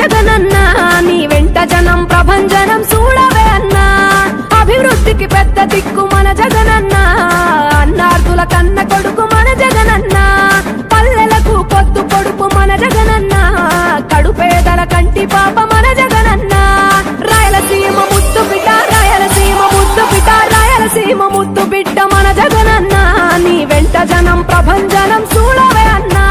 జగనన్నా నీ వెంట జనం ప్రభంజనం చూడవే అన్నా అభివృద్ధికి పెద్ద దిక్కు మన జగనన్నా అన్నార్థుల కన్న కొడుకు మన జగనన్నా పల్లెలకు పొద్దు కొడుకు మన జగనన్నా కడుపేదల కంటి పాప మన జగనన్నా రాయలసీమ ముద్దు బిడ్డ రాయలసీమ ముద్దు బిడ్డ రాయలసీమ ముద్దు బిడ్డ మన జగనన్నా నీ వెంట జనం ప్రభంజనం చూడవే అన్నా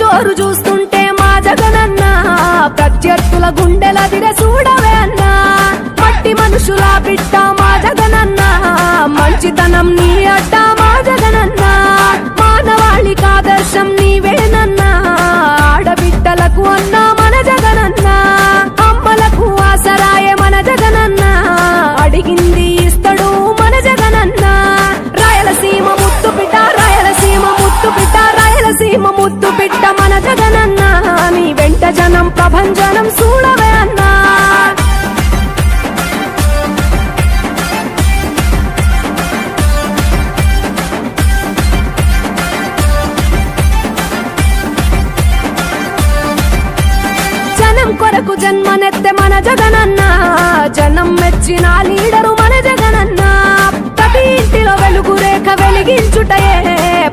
జోరు చూస్తుంటే మా జగనన్నా ప్రత్యర్థుల గుండెలదిరే చూడవే అన్నా మట్టి మనుషుల బిడ్డ మా జగనన్నా మంచితనం నీ అడ్డ మా జగనన్నా మానవాళికి ఆదర్శం నీవేనన్నా ఆడబిడ్డలకు అన్నా మన జగనన్నా అమ్మలకు ఆసరాయే మన జగనన్నా అడిగింది ఇస్తడు మన జగనన్నా రాయలసీమ ముద్దు బిడ్డ రాయలసీమ ముద్దు బిడ్డ రాయలసీమ ముద్దు బిడ్డ మన జగనన్నా నీ వెంట జనం ప్రభంజనం చూడవే అన్నా జనం కొరకు జన్మనెత్తే మన జగనన్నా జనం మెచ్చిన లీడరు మన జగనన్నా ప్రతి ఇంటిలో వెలుగు రేఖ వెలిగించుటయే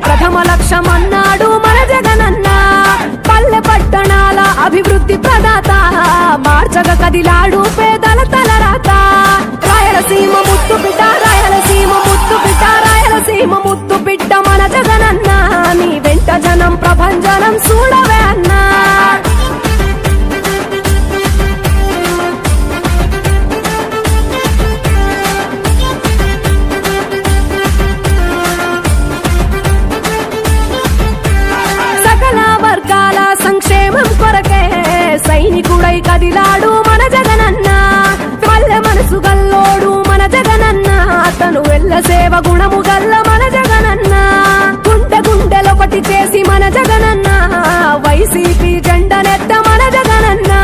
ప్రథమ లక్ష్యం అన్నాడు మన జగనన్నా పల్లె పట్టణాల అభివృద్ధి ప్రదాత మార్చగ కదిలాడు పేదల తలరాత రాయలసీమ ముద్దు బిడ్డ రాయలసీమ ముద్దు బిడ్డ రాయలసీమ ముద్దు బిడ్డ మన జగనన్నా నీ వెంట జనం ప్రభంజనం చూడవే అన్నా సంక్షేమం కొరకే సైనికుడై కదిలాడు మన జగనన్నా పల్లె మనసు గల్లోడు మన జగనన్నా అతను వెళ్ళ సేవ గుణము గల్ల మన జగనన్నా గుండె గుండెలొకటి చేసి మన జగనన్నా వైసీపీ జెండనెత్త మన జగనన్నా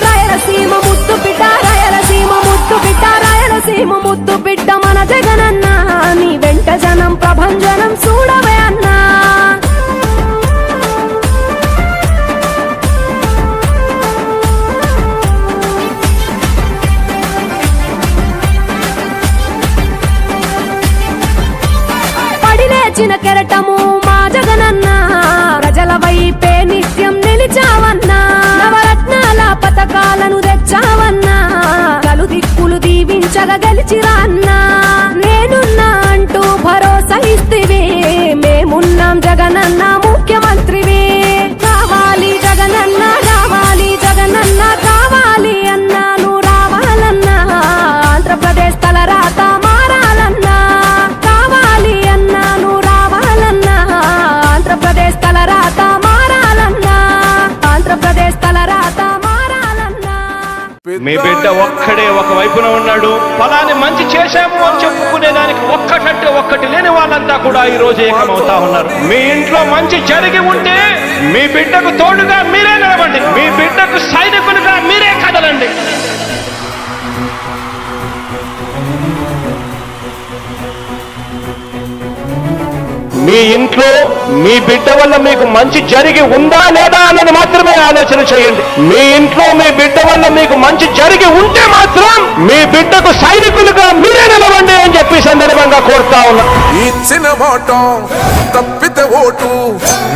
రాయలసీమ ముద్దు బిడ్డ రాయలసీమ ముద్దు బిడ్డ రాయలసీమ ముద్దు బిడ్డ మన జగనన్నా నీ వెంట జనం ప్రభంజనం చూడవే అన్నా చిన్న కెరటము మా జగనన్నా ప్రజల వైపే నిత్యం నిలిచావన్నా నవరత్నాల పథకాలను తెచ్చావన్నా కలు దిక్కులు దీవించగా గెలిచిరా అన్నా నేనున్నా అంటూ భరోసా ఇస్తివి మేమున్నాం జగనన్నా ముఖ్యమంత్రివి కావాలి జగనన్నా కావాలి జగనన్నా కావాలి అన్నా నువ్వు రావాలన్నా ఆంధ్రప్రదేశ్ తలరాత మారాలన్నా కావాలి అన్నా నువ్వు రావాలన్నా ఆంధ్రప్రదేశ్ తలరాత మారాలన్నా ఆంధ్రప్రదేశ్ తలరాత మారాలన్నా మీ బిడ్డ ఒక్కడే ఒక వైపున ఉన్నాడు ఫలాన్ని మంచి చేశాము అని చెప్పుకునే దానికి ఒక్కటంటే ఒక్కటి లేని వాళ్ళంతా కూడా ఈ రోజు ఏకమవుతా ఉన్నారు మీ ఇంట్లో మంచి జరిగి ఉంటే మీ బిడ్డకు తోడుగా మీరే నిలబండి మీ బిడ్డకు సైనికులుగా మీరే కదలండి మీ ఇంట్లో మీ బిడ్డ వల్ల మీకు మంచి జరిగి ఉందా లేదా అన్నది మాత్రమే ఆలోచన చేయండి మీ ఇంట్లో మీ బిడ్డ వల్ల మీకు మంచి జరిగి ఉంటే మాత్రం మీ బిడ్డకు సైనికులుగా మీరే నిలవండి అని చెప్పి సందర్భంగా కోరుతా ఉన్నా ఇచ్చిన మాట తప్పితే ఓటు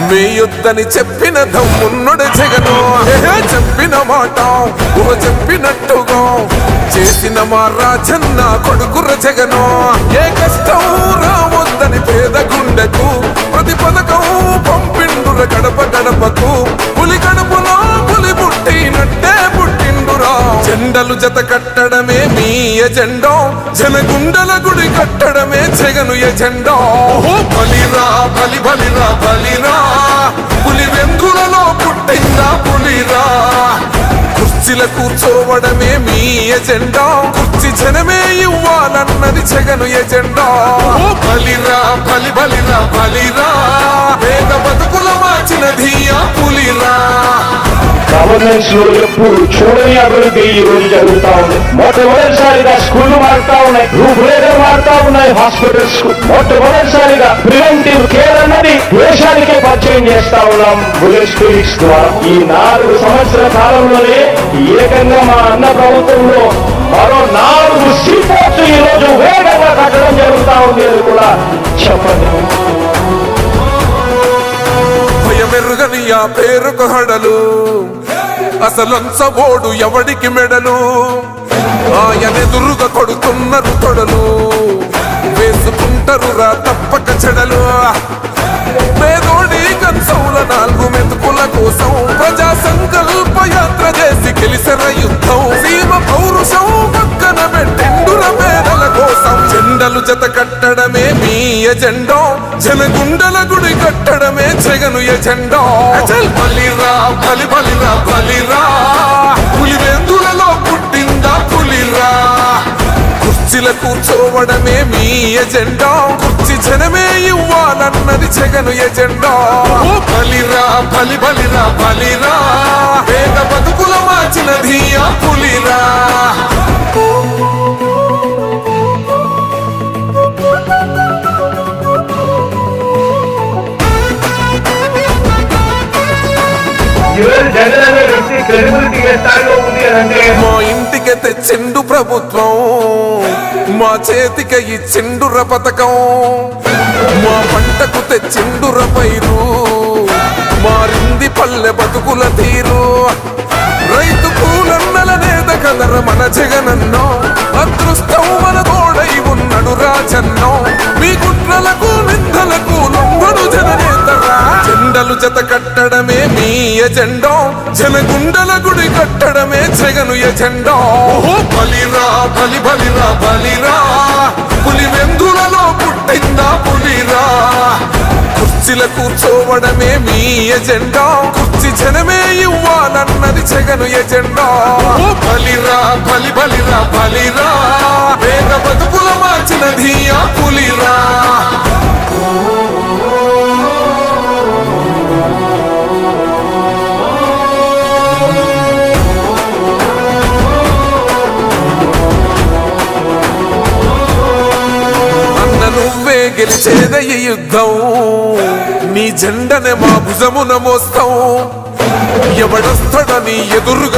వేయొద్దని చెప్పిన దమ్మున్నడు జగను చెప్పిన మాట చెప్పినట్టుగా చేసిన మా రాజన్న కొడుకుర జగను ఏ కష్టం రావద్దని పేద గుండెకు ప్రతి పథకం పంపిండుర గడప గడపకు పులి గడపలో పులి పుట్టినట్టే పుట్టిండురా జెండలు జత కట్టడమే మీ ఎజెండా జనగుండల గుడి కట్టడమే జగను ఎజెండా బలిరా బలి బలిరా బలిరా పులి వెందులలో పుట్టిందా పులిరా కుర్చీల కూర్చోవడమే మీ ఎజెండా కుర్చీ జనమే ఇవ్వాలన్నది జగను ఎజెండా బలిరా బలి బలిరా బలిరా పేద బతుకుల మార్చినది ఆ పులిరా గవర్నెన్స్ లో ఎప్పుడు చూడని అభివృద్ధి ఈ రోజు జరుగుతా ఉంది. మొట్టమొదటిసారిగా స్కూళ్లు మారుతా ఉన్నాయి, రూపురేఖలు మారుతా ఉన్నాయి, హాస్పిటల్స్ కు మొట్టమొదటిసారిగా ప్రివెంటివ్ కేర్ అన్నది దేశానికే పరిచయం చేస్తా ఉన్నాం బుల్లెట్ క్లినిక్స్ ద్వారా. ఈ 4 సంవత్సరాల కాలంలోనే ఏకంగా మా అన్న ప్రభుత్వంలో మరో 4 సీపోర్ట్స్ ఈ రోజు వేగంగా కట్టడం జరుగుతా ఉంది అని కూడా చెప్పండి. భయమెరుగని ఆ పేరుకు హడలు, అసలంచబోడు ఎవడికి మెడలు, ఆయనెదురుగా కొడుతున్నారు తొడలు, వేసుకుంటారు రా తప్పక చెడలు. పేదోడి కన్సౌల 4 మెతుకుల కోసం ప్రజా సంకల్ప యాత్ర చేసి గెలిసెర యుద్ధం. సీమ పౌరుషం పక్కన పెట్టిండుర పేదల కోసం. జెండలు జత కట్టడమే మీ ఎజెండో, జనగుండల గుడి కట్టడమే జగను ఎజెండో. బలిరా బలి బలిరా బలిరా, పులివెందులలో పుట్టిందా పులిరా. కుర్చీల కూర్చోవడమే మీ ఎజెండా, కుర్చీ జనమే ఇవ్వాలన్నది జగను ఎజెండా. బలిరా బలి బలిరా బలిరా, పేద బతుకుల మార్చినది ఆ పులిరా. జగన్ అనే వ్యక్తి క్రెడిబిలిటీ ఏ స్థాయిలో ఉంది అంటే మా ఇంటికి తెచ్చిండు ప్రభుత్వం, మా చేతికి ఇచ్చిండుర పథకం. మా పంటకు తెచ్చిండుర పైరు, మారింది పల్లె బతుకుల తీరు. రైతు కూలన్నల నేత కదర మన జగనన్నో, అదృష్టం మన తోడై ఉన్నడు రాజన్నో. మీ కుట్రలకు నిందలకు లొంగడు జననేతరా. జెండలు జత కట్టడమే మీ ఎజెండో, జనగుండల గుడి కట్టడమే జగను ఎజెండో. బలిరా బలి బలిరా బలిరా, పులివెందులలో పుట్టిందా పులిరా. కుర్చీల కూర్చోవడమే మీ ఎజెండా, కుర్చీ జనమే ఇవ్వాలన్నది జగను ఎజెండా. బలిరా బలి బలిరా బలిరా, పేద బతుకుల మార్చినది ఆ పులిరా. నువ్వే గెలిచేద ఈ యుద్ధం, నీ జెండనే మా భుజమున మోస్తాం. ఎవడొస్తాడని ఎదురుగా